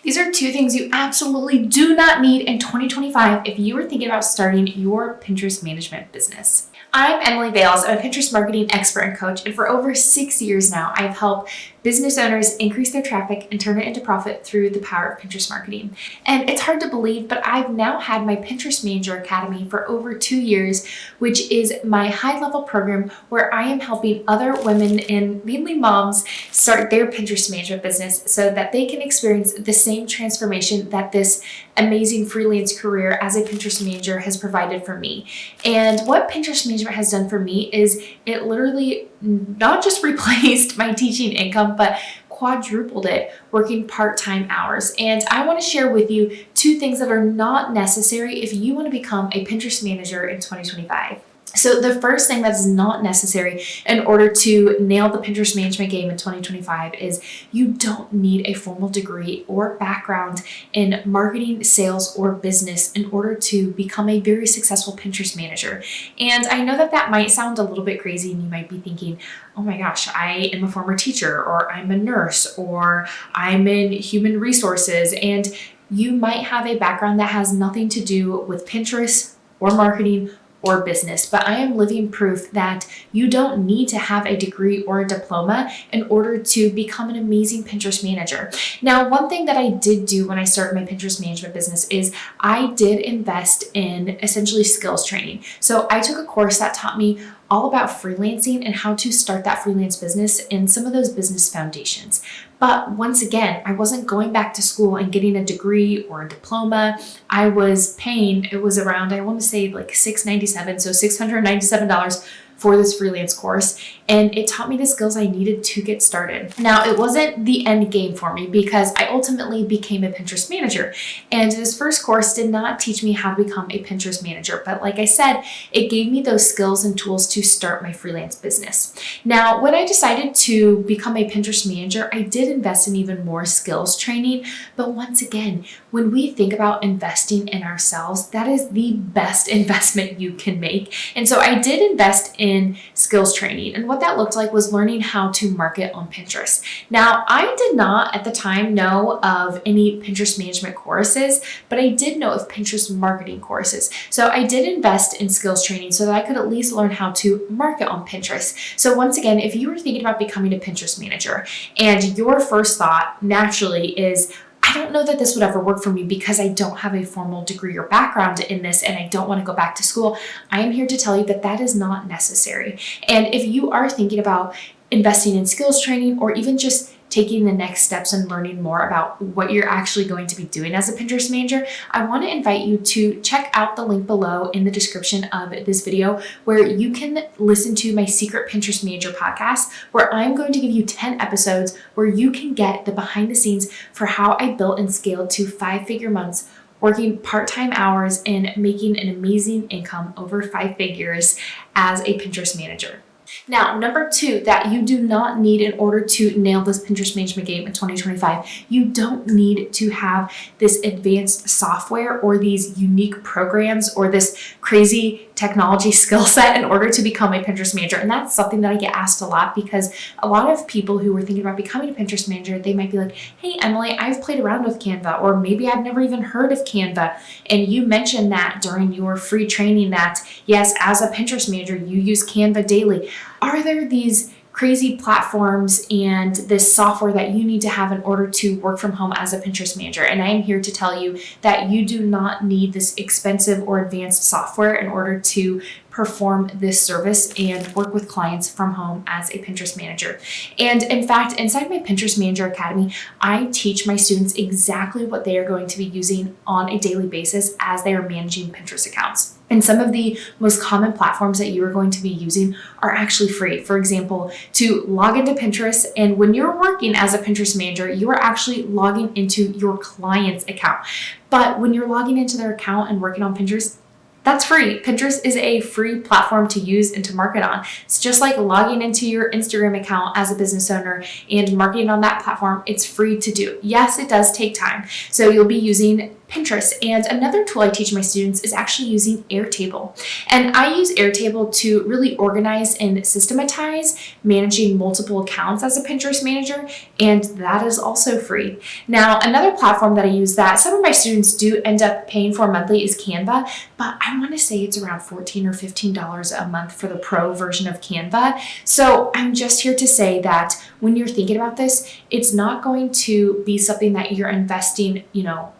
These are two things you absolutely do not need in 2025 if you are thinking about starting your Pinterest management business. I'm Emily Bales. I'm a Pinterest marketing expert and coach, and for over 6 years now, I've helped business owners increase their traffic and turn it into profit through the power of Pinterest marketing. And it's hard to believe, but I've now had my Pinterest Manager Academy for over 2 years, which is my high-level program where I am helping other women and mainly moms start their Pinterest management business so that they can experience the same transformation that this amazing freelance career as a Pinterest manager has provided for me. And what Pinterest management has done for me is it literally not just replaced my teaching income, but quadrupled it working part-time hours. And I want to share with you 2 things that are not necessary if you want to become a Pinterest manager in 2025. So the first thing that is not necessary in order to nail the Pinterest management game in 2025 is you don't need a formal degree or background in marketing, sales, or business in order to become a very successful Pinterest manager. And I know that that might sound a little bit crazy and you might be thinking, oh my gosh, I am a former teacher, or I'm a nurse, or I'm in human resources. And you might have a background that has nothing to do with Pinterest or marketing or business, but I am living proof that you don't need to have a degree or a diploma in order to become an amazing Pinterest manager. Now, one thing that I did do when I started my Pinterest management business is I did invest in essentially skills training. So I took a course that taught me all about freelancing and how to start that freelance business and some of those business foundations. But once again, I wasn't going back to school and getting a degree or a diploma. I was paying, it was around, I want to say like $697, so $697 for this freelance course, and it taught me the skills I needed to get started. Now, it wasn't the end game for me because I ultimately became a Pinterest manager, and this first course did not teach me how to become a Pinterest manager, but like I said, it gave me those skills and tools to start my freelance business. Now, when I decided to become a Pinterest manager, I did invest in even more skills training, but once again, when we think about investing in ourselves, that is the best investment you can make. And so I did invest in skills training. And what that looked like was learning how to market on Pinterest. Now, I did not at the time know of any Pinterest management courses, but I did know of Pinterest marketing courses. So I did invest in skills training so that I could at least learn how to market on Pinterest. So once again, if you were thinking about becoming a Pinterest manager and your first thought naturally is, I don't know that this would ever work for me because I don't have a formal degree or background in this and I don't want to go back to school, I am here to tell you that that is not necessary. And if you are thinking about investing in skills training or even just taking the next steps and learning more about what you're actually going to be doing as a Pinterest manager, I want to invite you to check out the link below in the description of this video where you can listen to my Secret Pinterest Manager podcast, where I'm going to give you 10 episodes where you can get the behind the scenes for how I built and scaled to 5-figure months, working part-time hours and making an amazing income over 5 figures as a Pinterest manager. Now, number 2 that you do not need in order to nail this Pinterest management game in 2025, you don't need to have this advanced software or these unique programs or this crazy technology skill set in order to become a Pinterest manager. And that's something that I get asked a lot because a lot of people who are thinking about becoming a Pinterest manager, they might be like, hey, Emily, I've played around with Canva, or maybe I've never even heard of Canva. And you mentioned that during your free training that, yes, as a Pinterest manager, you use Canva daily. Are there these crazy platforms and this software that you need to have in order to work from home as a Pinterest manager? And I am here to tell you that you do not need this expensive or advanced software in order to perform this service and work with clients from home as a Pinterest manager. And in fact, inside my Pinterest Manager Academy, I teach my students exactly what they are going to be using on a daily basis as they are managing Pinterest accounts. And some of the most common platforms that you are going to be using are actually free. For example, to log into Pinterest, and when you're working as a Pinterest manager, you are actually logging into your client's account. But when you're logging into their account and working on Pinterest, that's free. Pinterest is a free platform to use and to market on. It's just like logging into your Instagram account as a business owner and marketing on that platform. It's free to do. Yes, it does take time. So you'll be using Pinterest. And another tool I teach my students is actually using Airtable. And I use Airtable to really organize and systematize managing multiple accounts as a Pinterest manager, and that is also free. Now, another platform that I use that some of my students do end up paying for monthly is Canva, but I want to say it's around $14 or $15 a month for the pro version of Canva. So I'm just here to say that when you're thinking about this, it's not going to be something that you're investing,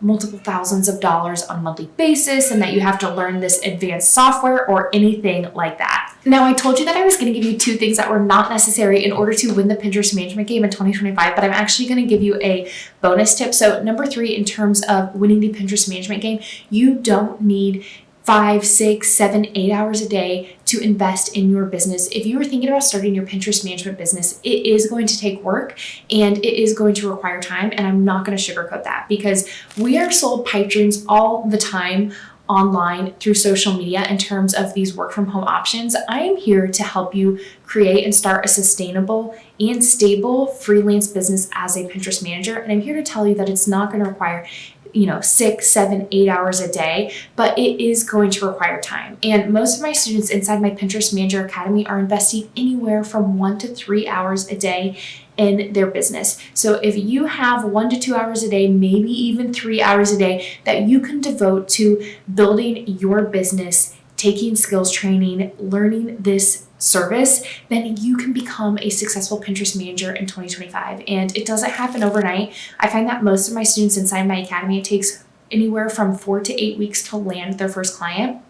multiple thousands of dollars on a monthly basis and that you have to learn this advanced software or anything like that. Now, I told you that I was going to give you 2 things that were not necessary in order to win the Pinterest management game in 2025, but I'm actually going to give you a bonus tip. So number 3, in terms of winning the Pinterest management game, you don't need 5, 6, 7, 8 hours a day to invest in your business. If you are thinking about starting your Pinterest management business, it is going to take work and it is going to require time. And I'm not going to sugarcoat that because we are sold pipe dreams all the time online through social media in terms of these work from home options. I am here to help you create and start a sustainable and stable freelance business as a Pinterest manager. And I'm here to tell you that it's not going to require 6, 7, 8 hours a day, but it is going to require time. And most of my students inside my Pinterest Manager Academy are investing anywhere from 1 to 3 hours a day in their business. So if you have 1 to 2 hours a day, maybe even 3 hours a day that you can devote to building your business, taking skills training, learning this service, then you can become a successful Pinterest manager in 2025. And it doesn't happen overnight. I find that most of my students inside my academy, it takes anywhere from 4 to 8 weeks to land their first client.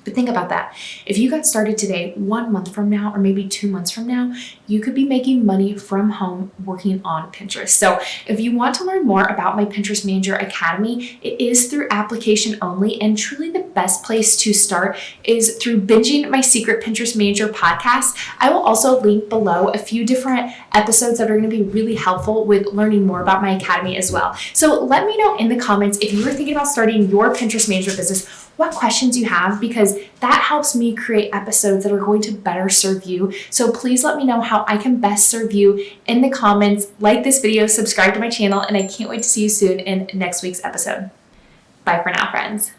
But think about that. If you got started today, 1 month from now, or maybe 2 months from now, you could be making money from home working on Pinterest. So if you want to learn more about my Pinterest Manager Academy, it is through application only, and truly the best place to start is through binging my Secret Pinterest Manager podcast. I will also link below a few different episodes that are going to be really helpful with learning more about my academy as well. So let me know in the comments if you are thinking about starting your Pinterest management business, what questions you have, because that helps me create episodes that are going to better serve you. So please let me know how I can best serve you in the comments. Like this video, subscribe to my channel, and I can't wait to see you soon in next week's episode. Bye for now, friends.